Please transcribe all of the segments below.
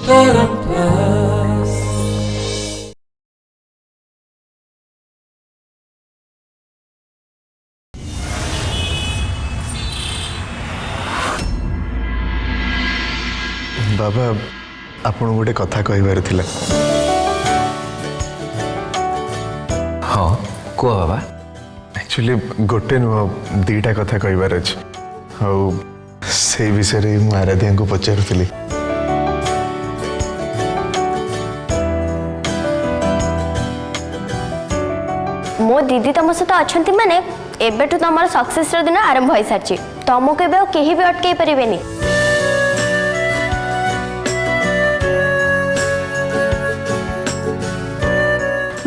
बाबा आपन गोटे कथा कहबार थिला। हाँ कह बाबा। एक्चुअली गोटे नुह दीटा कथा कहबार अछि से विषय रे मु आराध्या को पचारुथिली। मो दीदी तुम सहित अच्छा माने एबेठु तुम सक्सेस दिन आरंभ हो सारी तुमको एवं कहीं भी अटकई पारे।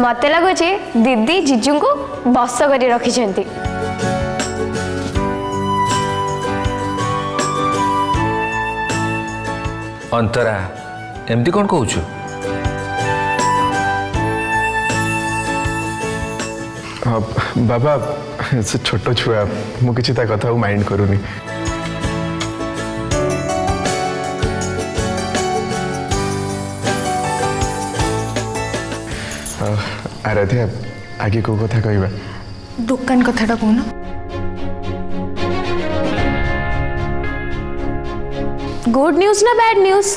मत लगुच दीदी जीजू को बस कर रखी। अंतरा एमती कौन कहूँ? बाबा से छोट छुआ मु किसी कथा माइंड करूनी। आराध्या आगे को कथा कहबा? दुकान कथाटा कहना। गुड न्यूज ना बैड न्यूज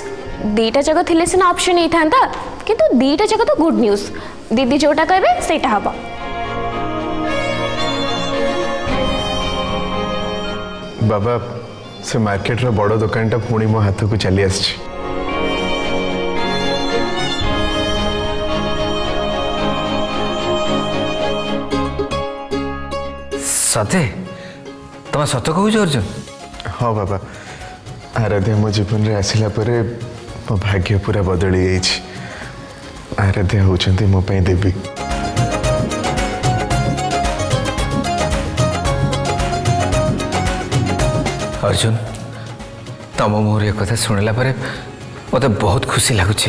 दीटा जगह थिले सिना ऑप्शन नहीं था किंतु दीटा जगह तो गुड न्यूज दीदी जोटा कहबे सेटा हबो। बाबा से मार्केट रो बड़ दुकान टा पुणी मो हाथ को चली आछि। सते तुम सत कहूच अर्जुन? हाँ बाबा आराध्या मो जीवन रे आसिला परे मो भाग्य पूरा बदली जाइछि। आराध्या होचंती मो पई देवी। अर्जुन तम मुहर एक कथा शुणिला परे मते बहुत खुशी लगुच।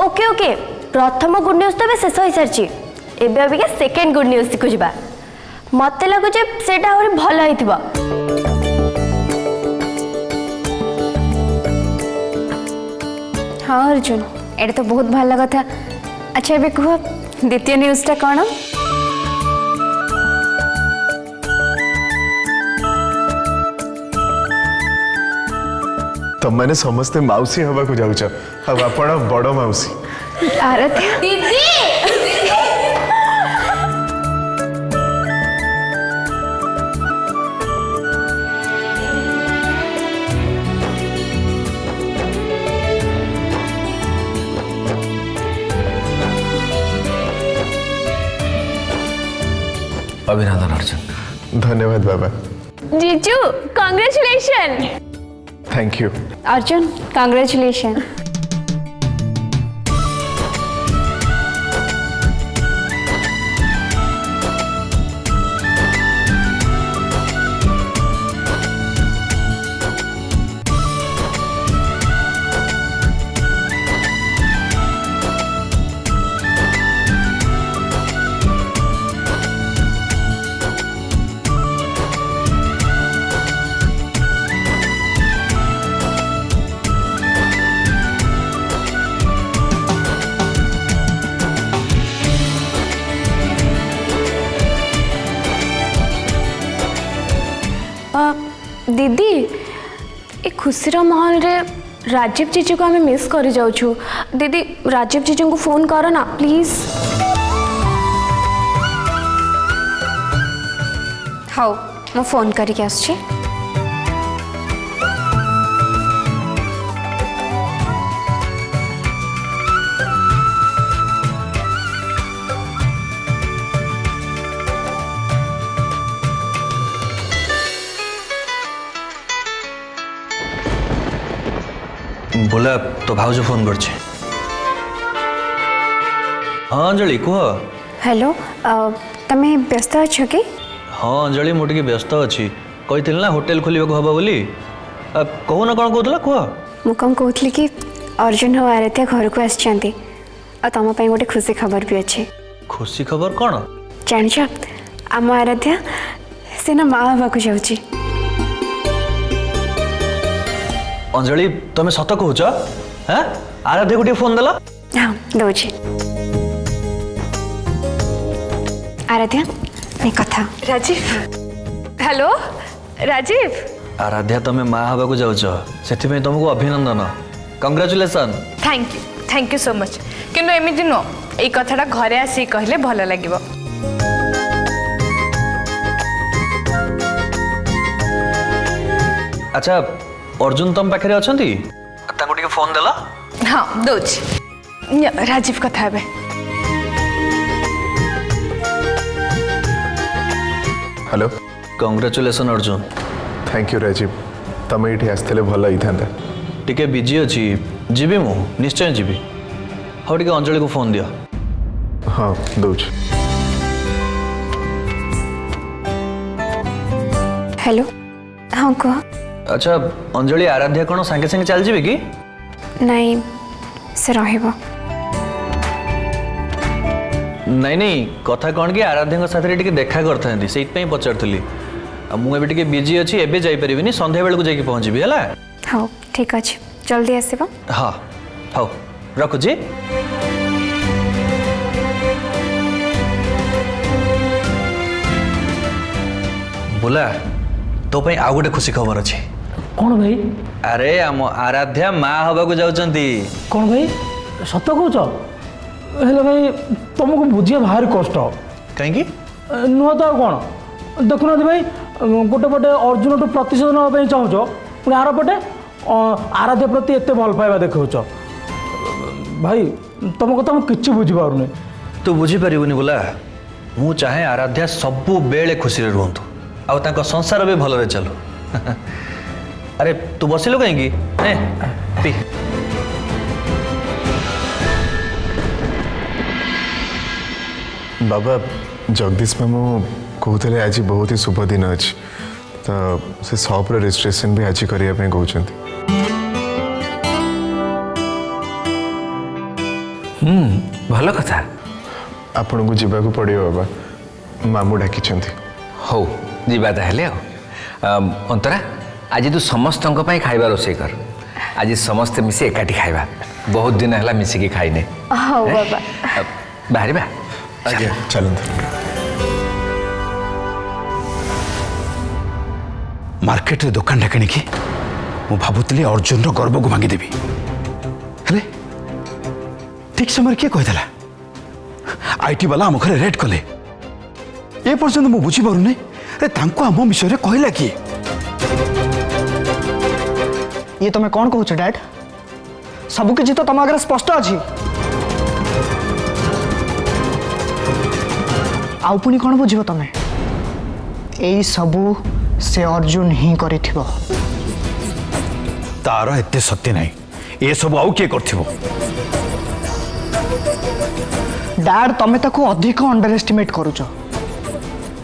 ओके ओके प्रथम गुड न्यूज तो शेष हो सारी एबे अबिका सेकेंड गुड न्यूज को जिबा। मते लगुच सेटा और भल होइतिबा। हाँ अर्जुन एटा तो बहुत भल कथा। अच्छा एबे कह द्वितीय न्यूज़टा कौन? तुम मैंने समस्ते मौसी हवा को जाउछ अब आपण बड़ मौसी। आराध्या दीदी अभिनंदन अर्जुन। धन्यवाद बाबा। जीजू congratulation. Thank you Arjun congratulation. दीदी ए खुशीर माहौल रे राजीव जीजू को हमें मिस कर जाऊँ। दीदी राजीव जीजू को फोन करो ना प्लीज। हाँ मु फोन करके आसछि। बोला तो भाउज फोन कर। हाँ अंजलि कह। हेलो तमे व्यस्त अच्छ कि? हाँ अंजलि मुझे व्यस्त अच्छी कही ना होटेल खोल हम बोली कहूना कौन कहला कह। मु कौन कहूली कि अर्जुन और आराध्या घर को आसछंती आ तुम गोटे खुशी खबर भी अच्छे। खुशी खबर कौन? जान आम आराध्या से ना माँ हवा को जाऊँगी। अंजलि तुम सत कहूच हाँ आराध्या को फोन देला हाँ दौची आराध्या ये कथा। राजीव हेलो राजीव आराध्या तुम्हें माँ हवा को जाऊच से तुमको अभिनंदन congratulation. Thank you so much किंतु एमती नो ये कथाटा घरे आसी कहले भल लगे। अच्छा अर्जुन तुम पाखे अच्छा फोन देला हाँ दौची राजीव कथा हे। Hello congratulation Arjun. Thank you Rajiv तुम ये आसते भल ही था। टिके बिजी अच्छी जीवी मु निश्चय जीवी। हाँ टे अंजलि को फोन दियो। हाँ दौच। हेलो हाँ कह। अच्छा अंजलि आराध्या कौन सांगे सांगे चल जी कि नहीं से रहिबो। नहीं नहीं कथा कौन कि आराध्या साथ देखा करते से पचारि मुझे बिजी अच्छी एवं जापरि संध्या बेलू जाकि पहुँची है। हाँ ठीक अच्छे जल्दी आसब। हाँ हाँ रखुची। बुला तो पे आउ गोटे खुशी खबर अच्छी। कौन भाई? अरे आम आराध्या माँ हवा को जाउछंती। कौन भाई सत कहूच? हेले भाई तुमको बुझिया भारी कष्ट कहीं नुह तो कौन देखुना भाई गोटे पटे अर्जुन टू प्रतिशोध नापी चाहूच पुणी आर पटे आराध्या प्रति एत भल पाइबा देखौच भाई तुम कथा मुझे बुझीपारुनी। तू बुझीपारूनी बुला मु चाहे आराध्या सबु बेले खुशी रुहतु आउ तांको संसार भी भलरे चलू। अरे तू बसिलु कहीं पी बाबा जगदीश मामू कहते आज बहुत ही शुभ दिन अच्छी तो से सॉप रजिस्ट्रेशन भी आज करने कहते। भल कथा। आपन को जीवा को पड़ो बाबा मामू डाकी। हौ जीवा ताहले अंतरा आज तू समस्त खाइबा रोषे कर। आज समस्ते मिसी एकाठी खाइबा बहुत दिन है मिसिकी खाइने। हाँ बाबा बाहर आज्ञा चलते। मार्केट रे दुकान टा किणिकी मु भाबुतली अर्जुन रो गर्व को भांगीदेवी हेले ठीक समय किए कहीदेला आईटी वाला आम घरे रेड कले ए पर्यंत मु बुझी पारुनी। अरे तांको आम विषय रे कहला कि ये तुम्हें कौन कहूच डैड सबु किछि तो तुम आगे स्पष्ट अच्छी आउ पुणी कौन बुझ तुम्हें यही सबू से अर्जुन ही करिथिबो। तार एते सत्य नहीं ये सब आउ किए करथिबो। डैड तमें ताको अधिक अंडर एस्टिमेट करुच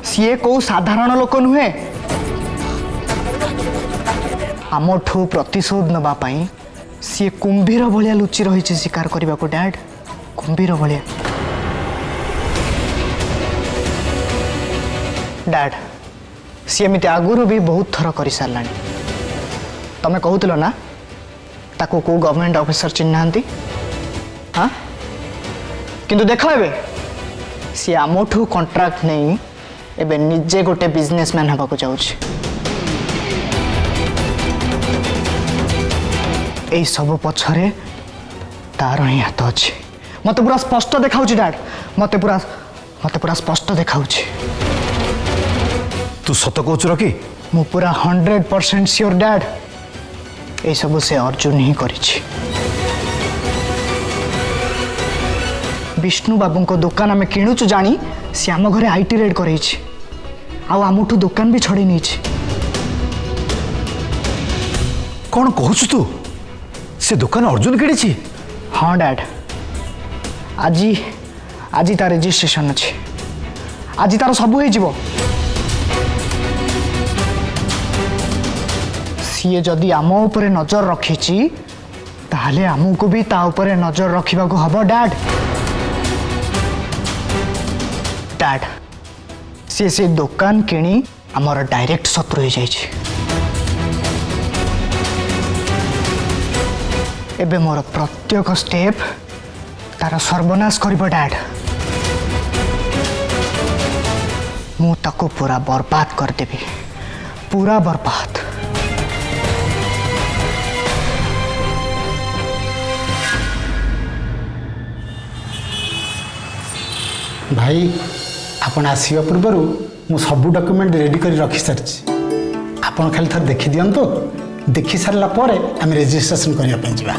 सीए को साधारण लोक नुहे आमठू प्रतिशोध नवा पाई सीए कुंभीर भलिया लुचि रही शिकार करने को। डैड कुंभीर भलिया डैड सी एमती आगुरी भी बहुत थर कर सारा तमें कहूल ना ताको को गवर्नमेंट ऑफिसर चिन्ह हाँ किंतु देख ए सी आमठू कॉन्ट्रैक्ट नहीं एबे निजे गोटे बिजनेसमैन हवा को जाउछि। एई सब पछरे तार ही हाथ अच्छे मत पूरा स्पष्ट देखा डैड मत पूरा स्पष्ट देखा। तू सत कहूच रखी मु पूरा 100% श्योर डैड ये सब से अर्जुन ही करिछि। विष्णु बाबू को दुकान आम किणुचु जानी सी आम घरे आईटी रेड कर आमठू दुकान भी छड़े नहीं। कौन कहूच तू से दुकान अर्जुन किणी? हाँ डैड आज आज तार रजिस्ट्रेशन अच्छे आज तार सब हो सीए जदि आम उपरे नजर रखी ताहले आमको भी ता उपरे नजर रखा हम। डैड डैड सी दुकान किणी आमर डायरेक्ट शत्रु हो जाइए। एबे मोर प्रत्येक स्टेप तार सर्वनाश करिब डैड। मु ताको पूरा बर्बाद कर देबी, पूरा बर्बाद। भाई आपण आसिया पूर्व मु सब डॉक्यूमेंट रेडी कर रखी सारी। आपण खाली थर देखि दियंतो, देखि सारला परे आम रजिस्ट्रेशन करिया पे जिबा।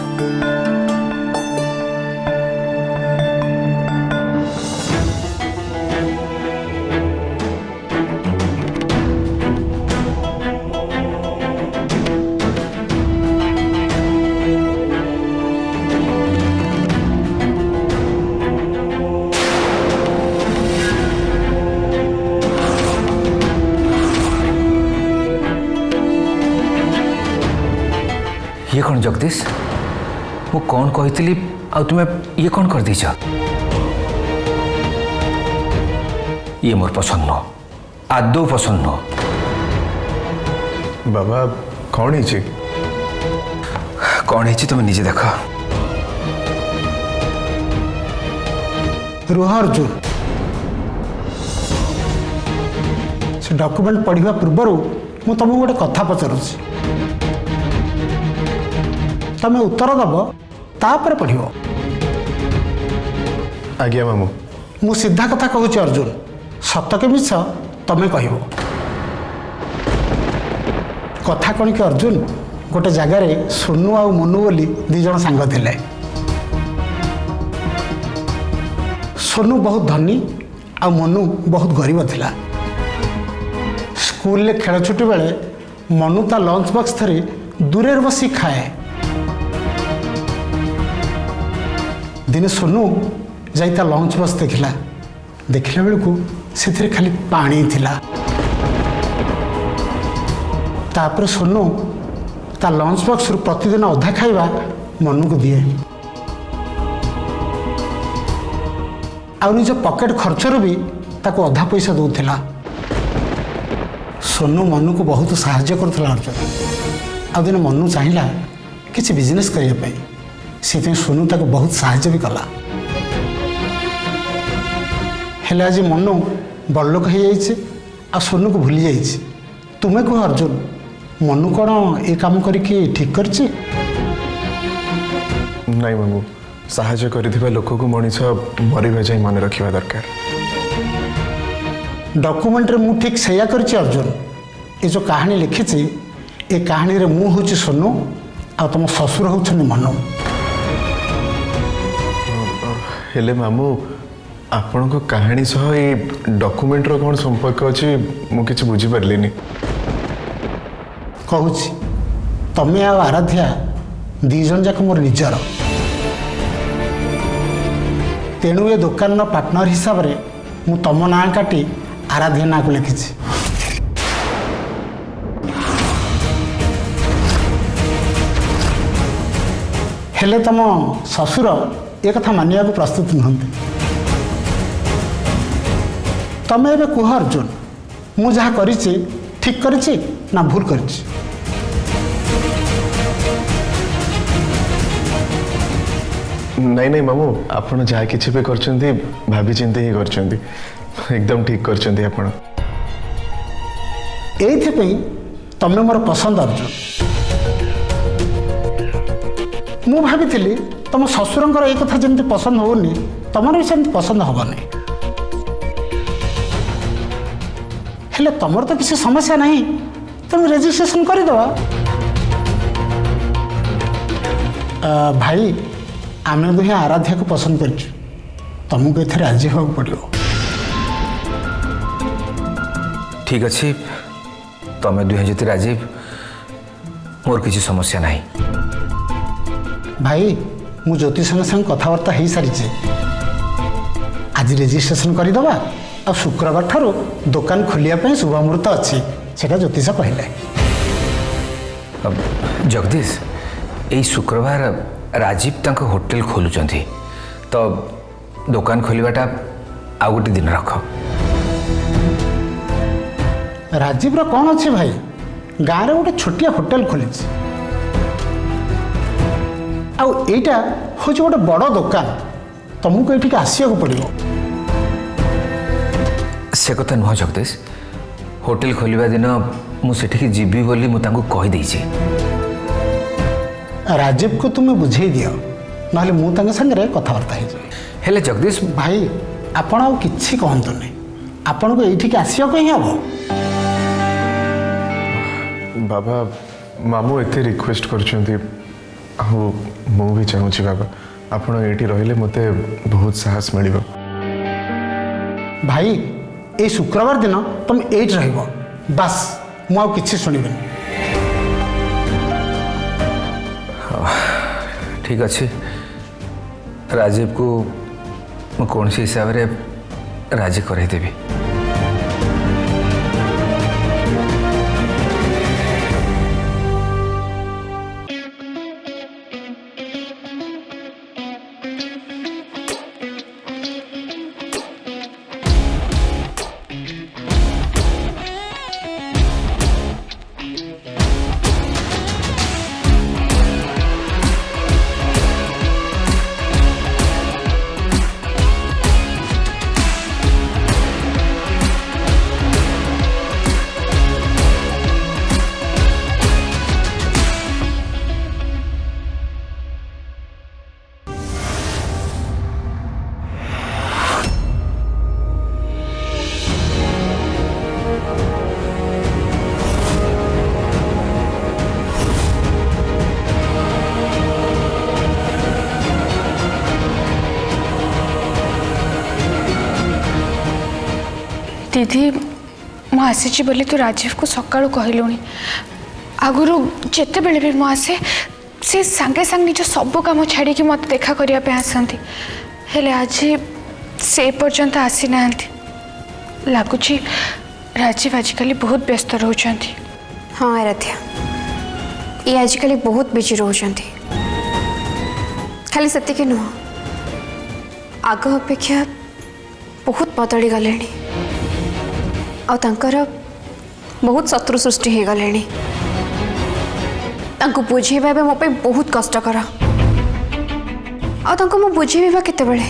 ये कौन जगदीश? वो कौन कही आ तुम्हें ये कौन कर दीच? ये मोर पसंद नो, आदौ पसंद नो। बाबा कौन है? कौन है तुम्हें निजे देख। रुह अर्जुन, से डॉक्यूमेंट पढ़ा पूर्व मु तुमको गोटे कथा पचारुची, तमें उत्तर दब तापर पढ़। आज्ञा मामू। मु सीधा कथा कहूँ अर्जुन, सत के मिछ तमें कह। कथा कौन कि अर्जुन, गोटे जगार सोनू आ मनु बोली दी जन सांग थिले। सोनू बहुत धनी आ मनु बहुत गरीब थिला। स्कूल खेल छुट्टी बेले मनु ता लंच बॉक्स थरी दूरे बसी खाए। दिने सोनू जाई ता लंच बॉक्स देखला, देखला बेलू से खाली पानी थिला। तापर सोनू ता लंच बॉक्स प्रतिदिन अधा खाइबा मनु को दिए। आ निज पॉकेट खर्चर भी ताको अधा पैसा दौला। सोनू मनु को बहुत साहाय्य करथला अर्जुन। आ दिन मनु चाहिला किसी बिजनेस करने से सोनू ताको बहुत साहाय्य भी कला। हेले आज मनु बड़लोक हो जाइए आ सोनू को भूली जाइए। तुम्हें कह अर्जुन, मनु कौन ये काम करके ठीक करछि? नहीं मामू, साहाय्य करिथिबा लोक को मनीष मरिबा जाई मन रखिबा दरकार। डॉक्यूमेंट रे मु ठीक सैया करछि अर्जुन। ये जो कहानी लिखी ये कहानी रे मु हूँ सोनू आ तुम ससुर होउछन मनु। हेले मामू, आपण को कहानी सह ये डॉक्यूमेंट रो कौन संपर्क अछि मु किछ बुझी परलिनी। कहूँ तमें आ आराध्या दी जन जाक मोर निजर। तेणु ये दुकान पार्टनर हिसाब रे मु तम ना काटी आराध्या ना को लिखी। हेले तम ससुर ये कथा मानिया को प्रस्तुत नुहंती। तमें एबे कुह अर्जुन, मु जहाँ करिछि ठीक करिछि ना भूल करिछि? नहीं नहीं मामू, आपण जहाँ किसी भी करछंती भाभी चिंते ही करछंती, एकदम ठीक करछंती आपण। एइथिपई तमें मोर पसंद अर्जुन। मु भाभी तुम ससुरंकर ये कथा जमी पसंद होनी तुम भी सेमती पसंद हेनी। हेले तुमर तो किसी समस्या नहीं, तुम रजिस्ट्रेशन करदेवा। भाई आम दुहे आराध्या को पसंद कर तुमको ये राजी होगा पड़ो। ठीक अच्छे, तमें दुहे जो राजी, मोर किसी समस्या नहीं। भाई मु ज्योतिष संग कथबार्ता हो सारी। आज रजिस्ट्रेशन करदेवा आ शुक्रवार ठारू दुकान खोलिया शुभ मुहूर्त अच्छी सेटा ज्योतिष कहले। जगदीश, यही शुक्रवार राजीव तंक होटेल खोलुचंती, तो दुकान खोलिबाटा आ गोटे दिन रख। राजीव कौन अच्छे भाई गाँव में गोटे छोटिया होटेल खोली आईटा हूँ गोटे बड़ दुकान तुमको ये आसवाक पड़ो। से कथा नुह जगदीश होटेल खोलिबा दिन मुझे जीवी बोली मुझे राजीव को तुम्हें बुझे दियो ना मुझे सागर कथबार्ता हेले जगदीश भाई आपण आउ किछि कहतुनि आपण को ये आसवाक ही हम। बाबा मामू एते रिक्वेस्ट करछंती मु भी चाहूँगी बाबा आपण ये रहिले मते बहुत साहस मिलिबो। भाई ये शुक्रवार दिन तुम एट रहिबो बस मु आउ किछि सुनिबेनी। ठीक अच्छे राजीव को मैं कौन सी हिसाब रे राजी करदेवी। दीदी मु आसी बोली तू राजीव को सकाळु कहलुनी आगुरु जेते बेले भी मु आसे से सांगे सांग निज सब काम छाड़ी कि मत देखा करिया पे आसंती हेले आज से पर्यंत आसी नांती लागुची राजीव आजिकल बहुत व्यस्त रहउचंती। हाँ आराध्या ये आजिकल बहुत बिजी रोचंती खाली सेतिके नुह आग अपेक्षा बहुत बदली गले आ बहुत शत्रु सृष्टि हो गले बुझेबा मो पे बहुत कष्टकर आ मु बुझेबा केतेबेले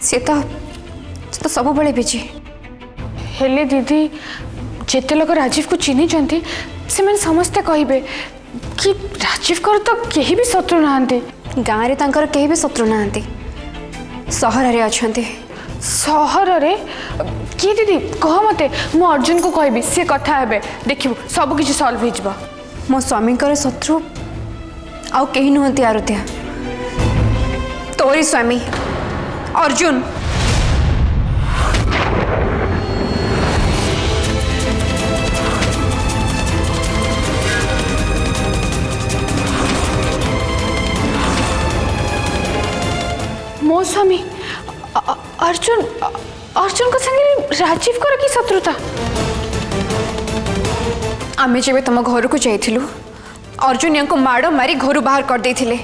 से तो सब बड़े बिजी हेले दीदी जेते लोग राजीव को चिन्ही चंती से मैंने समस्ते कहिबे कि राजीव कर तो केही भी शत्रु नांती गाँव रे तांकर केही भी शत्रु नांती सहर रे अछंती। सहर रे कि दीदी कह मते मु अर्जुन को कहबी से कथा हेबे देखिबू सब किछि सॉल्व हो जिवो। मो स्वामी शत्रु आउ कहीं नुहति आराध्या तोरी स्वामी अर्जुन। मो स्वामी अर्जुन अर्जुन को संगे राजीव को की शत्रुता आमे जब तुम घर को जाइलु अर्जुन या माड़ मारी घर बाहर कर देथिले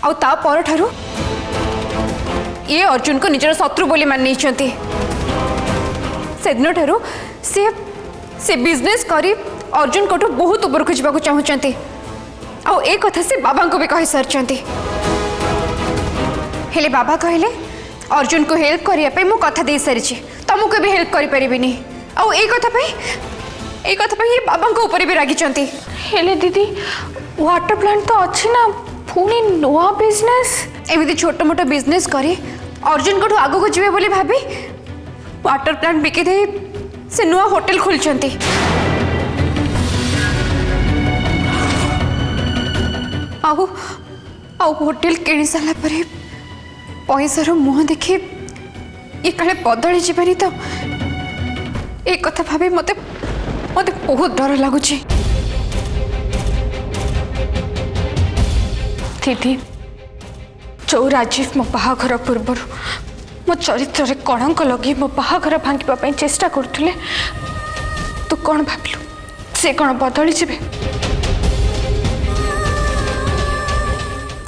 आ पर ठारू ये अर्जुन को निजर शत्रु बोली मान नहीं से दिन ठारू से बिजनेस करी अर्जुन को बहुत ऊपर को जावाक चाहूँगी आ ए कथा से बाबा को भी कही सारी हेले बाबा कहले अर्जुन को हेल्प करने मु कथा दे सारी तुमको भी हेल्प करें आउ ए कथा ये बाबा ऊपर भी रागी हेले दीदी वाटर प्लांट तो अच्छी ना पुणी नुआ बिजनेस एमती छोट मोट बिजनेस करी अर्जुन को आग को जी बोली भाभी वाटर प्लांट बिकी दे से नुआ होटेल खोलचंती। आउ आउ होटेल किणी सारा पर पैसार मुह देखी ये काले बदली जीवानी तो एक कथा भाभी मते मते बहुत डर लगुच। दीदी जो राजीव मो बाहाघर पूर्व मो चरित्र कलंक लगी मो बाहाघर भांगी चेष्टा करुले तू कौन भाविलु से कौन बदली जीवे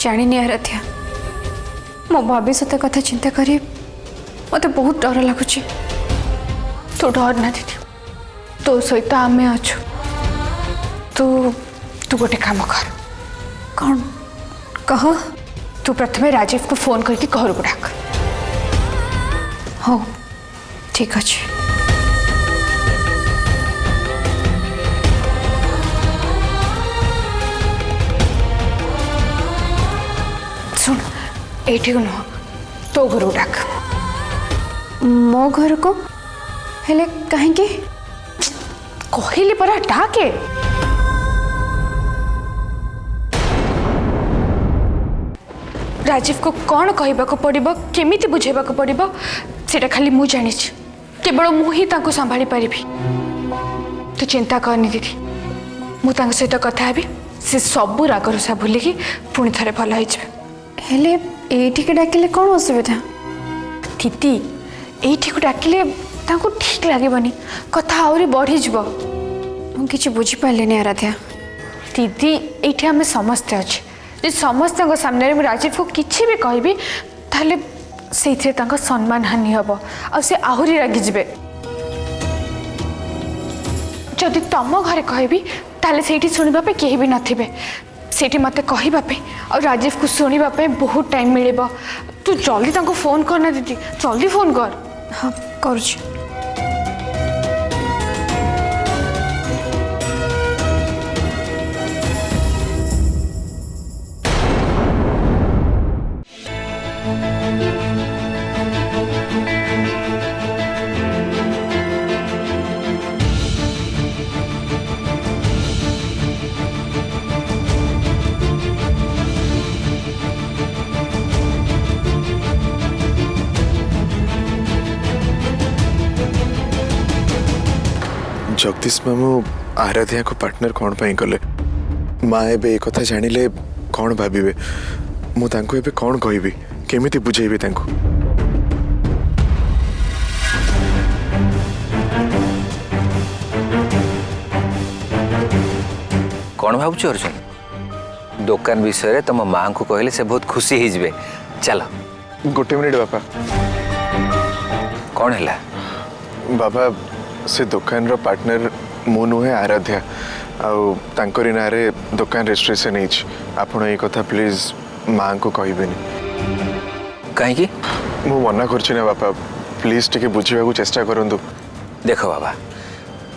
जानी आराध्या मो भविष्य कथा चिंता करी मते बहुत डर लगुच। तू डर ना दीदी तो सहित आमे अच्छु तू तू गोटे काम कर कौन कह तू प्रथमे राजीव को फोन करके घर को डाक हो ठीक अच्छे सुन एठी नुह तो घर को डाक मो घर को हेले कहीं कहली परा डाके राजीव को कौन कहबा को पड़िबो केमिति बुझेबा को पड़िबो सेटा खाली मु जानि केवल मु ही तांको संभाली परिबी तू चिंता करनी दीदी मु तांको सहित कथा हेबी से सबू राग रुषा भूलिकी पुणी थरे भल हो हेले एठी के डाकिले कौन असुविधा दीदी एठी को डाकिले तांको ठीक लागेबनी कथा आउरी बढ़ी जीवो मु किछि बुझी पालेनी आराध्या दीदी एठी हमें समस्ते अच्छे जे समस्त सामने में राजीव को किसी भी कहबी ताले से सम्मान हानि हम आ से आहुरी रागी जिबे जदि तुम घरे कहबी ताले सेठी सुनिबा पे केही भी नथिबे सेठी मते कहिबा पे और राजीव को सुनिबा पे बहुत टाइम मिलेबो तू जल्दी तांको फोन करना दीदी जल्दी फोन कर हाँ करुछि जगदीश मामू आराध्या को पार्टनर कौन पाई कले माँ ए कथा जानिले कौन भाविबे मु तांको एबे कौन कहबी केमिति बुझेबी तांको कौन भावुଛୁ अर्जुन दुकान विषय तुम माँ को कहले से बहुत खुशी ही जबे चलो गोटे मिनिट बापा कौन है बाबा से दुकान रो पार्टनर मु नुहे आराध्या आउ तांकरी नारे दुकान रजिस्ट्रेशन हिच आपण ए कथा प्लीज माँ को कहबेनी कहीं मु मना करछि ना बापा प्लीज टिके बुझिबा को चेष्टा करंतु देख बाबा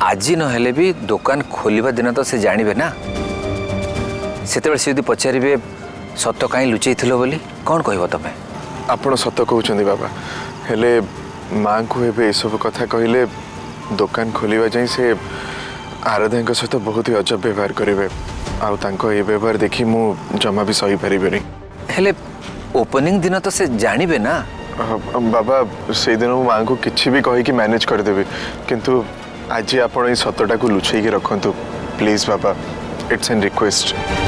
आज नहेले भी दुकान खोलिबा दिन तो से जानबे ना सेते से यदि पचारे सत कहीं लुचेइथिलो बोली कौन कहबो तमे आपण सत कहउछंदी बाबा हेले माँ को एबे ए सब कथा कहले दुकान खोलिबा जाई से आराध्या सहित बहुत ही अजब व्यवहार करेंगे आउ तांको ए व्यवहार देखी मु जमा भी सही पारिबेनी हेले ओपनिंग दिन तो से जानबे ना बाबा से दिन माँ को किसी भी कही मैनेज करदेवी किंतु आज आप सतटा को लुचेक रखु please Baba it's an request